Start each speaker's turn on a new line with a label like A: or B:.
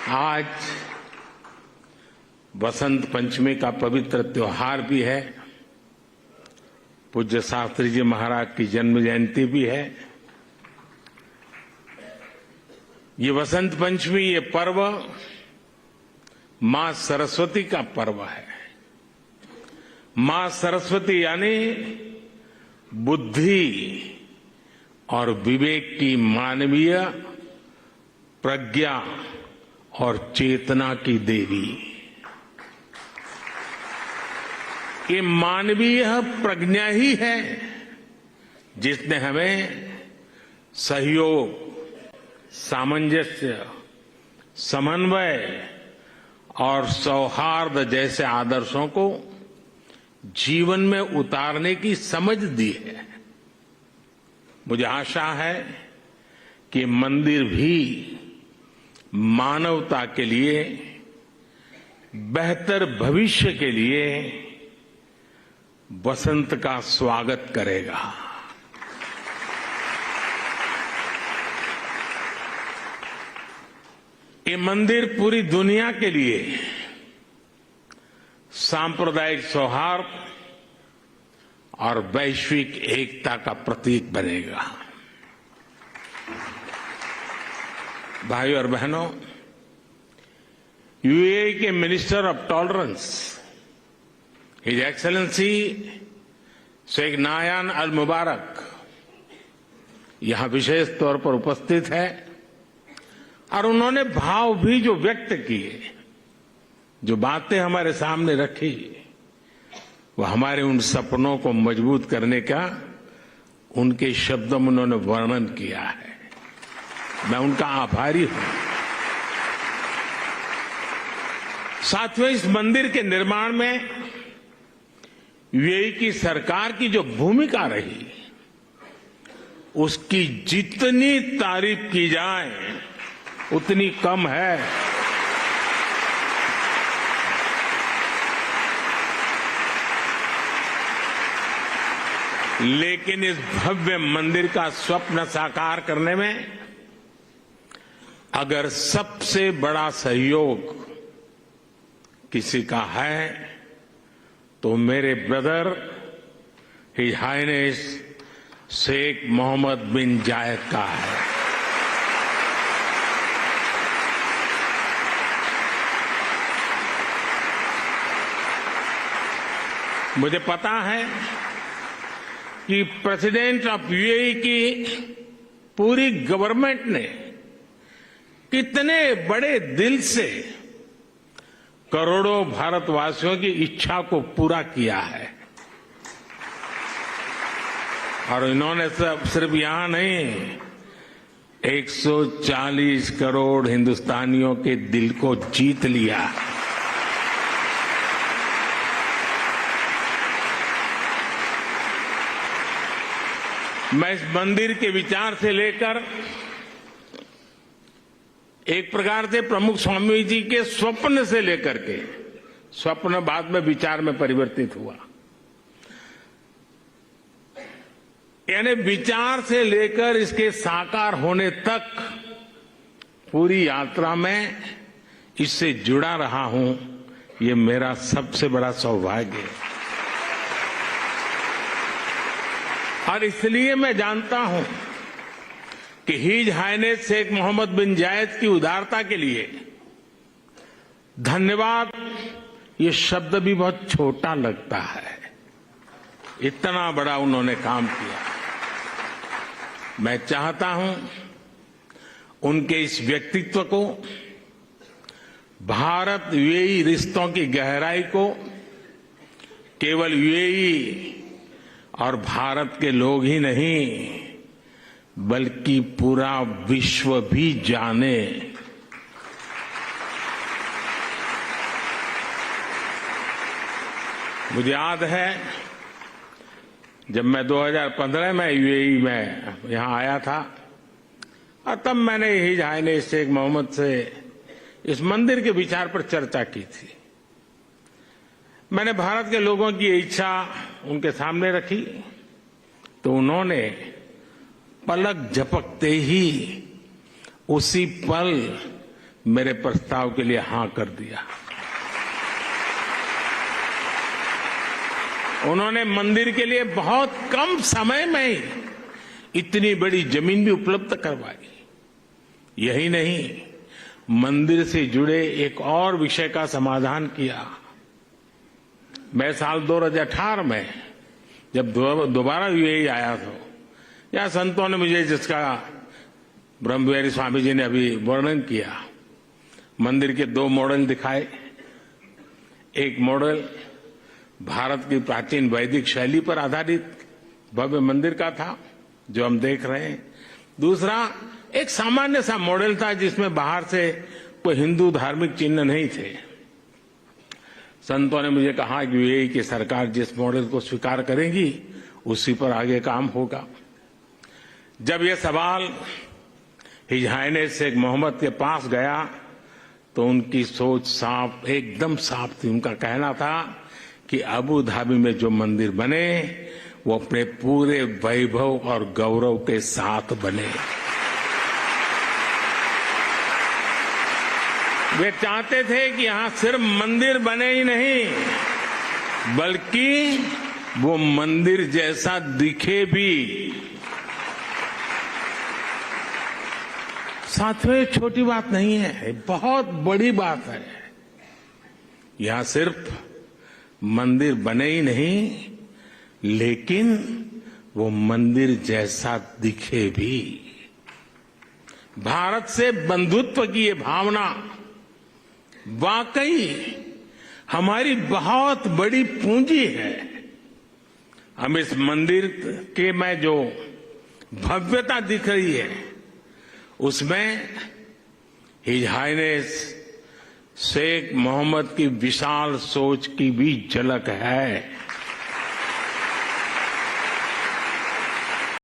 A: आज बसंत पंचमी का पवित्र त्योहार भी है। पूज्य शास्त्री जी महाराज की जन्म जयंती भी है। ये बसंत पंचमी, ये पर्व मां सरस्वती का पर्व है। मां सरस्वती यानी बुद्धि और विवेक की मानवीय प्रज्ञा और चेतना की देवी। ये मानवीय प्रज्ञा ही है जिसने हमें सहयोग, सामंजस्य, समन्वय और सौहार्द जैसे आदर्शों को जीवन में उतारने की समझ दी है। मुझे आशा है कि मंदिर भी मानवता के लिए, बेहतर भविष्य के लिए बसंत का स्वागत करेगा। ये मंदिर पूरी दुनिया के लिए सांप्रदायिक सौहार्द और वैश्विक एकता का प्रतीक बनेगा। भाइयों और बहनों, यूएई के minister of tolerance His Excellency Sheikh Nahyan Al Mubarak यहां विशेष तौर पर उपस्थित है और उन्होंने भाव भी जो व्यक्त किए, जो बातें हमारे सामने रखी, वो हमारे उन सपनों को मजबूत करने का उनके शब्दों में उन्होंने वर्णन किया है। मैं उनका आभारी हूं। साथियों, इस मंदिर के निर्माण में यूएई की सरकार की जो भूमिका रही, उसकी जितनी तारीफ की जाए उतनी कम है। लेकिन इस भव्य मंदिर का स्वप्न साकार करने में अगर सबसे बड़ा सहयोग किसी का है तो मेरे brother His Highness Sheikh Mohammed bin Zayed का है। मुझे पता है कि प्रेसिडेंट ऑफ यूएई की पूरी गवर्नमेंट ने कितने बड़े दिल से करोड़ों भारतवासियों की इच्छा को पूरा किया है। और इन्होंने सिर्फ यहां नहीं, 140 करोड़ हिंदुस्तानियों के दिल को जीत लिया। मैं इस मंदिर के विचार से लेकर एक प्रकार से प्रमुख स्वामी जी के स्वप्न से लेकर के, स्वप्न बाद में विचार में परिवर्तित हुआ, यानी विचार से लेकर इसके साकार होने तक पूरी यात्रा में इससे जुड़ा रहा हूं। ये मेरा सबसे बड़ा सौभाग्य है। और इसलिए मैं जानता हूं कि his Highness Sheikh Mohammed bin जायद की उदारता के लिए धन्यवाद ये शब्द भी बहुत छोटा लगता है। इतना बड़ा उन्होंने काम किया। मैं चाहता हूं उनके इस व्यक्तित्व को, भारत यूएई रिश्तों की गहराई को केवल यूएई और भारत के लोग ही नहीं बल्कि पूरा विश्व भी जाने। मुझे याद है जब मैं 2015 में यूएई में यहां आया था और तब मैंने हिज हाइनेस शेख मोहम्मद से इस मंदिर के विचार पर चर्चा की थी। मैंने भारत के लोगों की इच्छा उनके सामने रखी तो उन्होंने पलक झपकते ही उसी पल मेरे प्रस्ताव के लिए हां कर दिया। उन्होंने मंदिर के लिए बहुत कम समय में ही इतनी बड़ी जमीन भी उपलब्ध करवाई। यही नहीं, मंदिर से जुड़े एक और विषय का समाधान किया। मैं साल 2018 में जब दोबारा यूएई आया था, या संतों ने मुझे जिसका ब्रह्मविहारी स्वामी जी ने अभी वर्णन किया, मंदिर के 2 मॉडल दिखाए। एक मॉडल भारत की प्राचीन वैदिक शैली पर आधारित भव्य मंदिर का था, जो हम देख रहे हैं। दूसरा एक सामान्य सा मॉडल था, जिसमें बाहर से कोई हिंदू धार्मिक चिन्ह नहीं थे। संतों ने मुझे कहा कि यूएई की सरकार जिस मॉडल को स्वीकार करेगी, उसी पर आगे काम होगा। जब यह सवाल हिज हाइनेस शेख मोहम्मद के पास गया, तो उनकी सोच साफ, एकदम साफ थी। उनका कहना था कि अबू धाबी में जो मंदिर बने, वो अपने पूरे वैभव और गौरव के साथ बने। वे चाहते थे कि यहां सिर्फ मंदिर बने ही नहीं, बल्कि वो मंदिर जैसा दिखे भी। साथियों, छोटी बात नहीं है, बहुत बड़ी बात है। यहां सिर्फ मंदिर बने ही नहीं, लेकिन वो मंदिर जैसा दिखे भी। भारत से बंधुत्व की ये भावना वाकई हमारी बहुत बड़ी पूंजी है। हम इस मंदिर के में जो भव्यता दिख रही है, उसमें हिज हाइनेस शेख मोहम्मद की विशाल सोच की भी झलक है।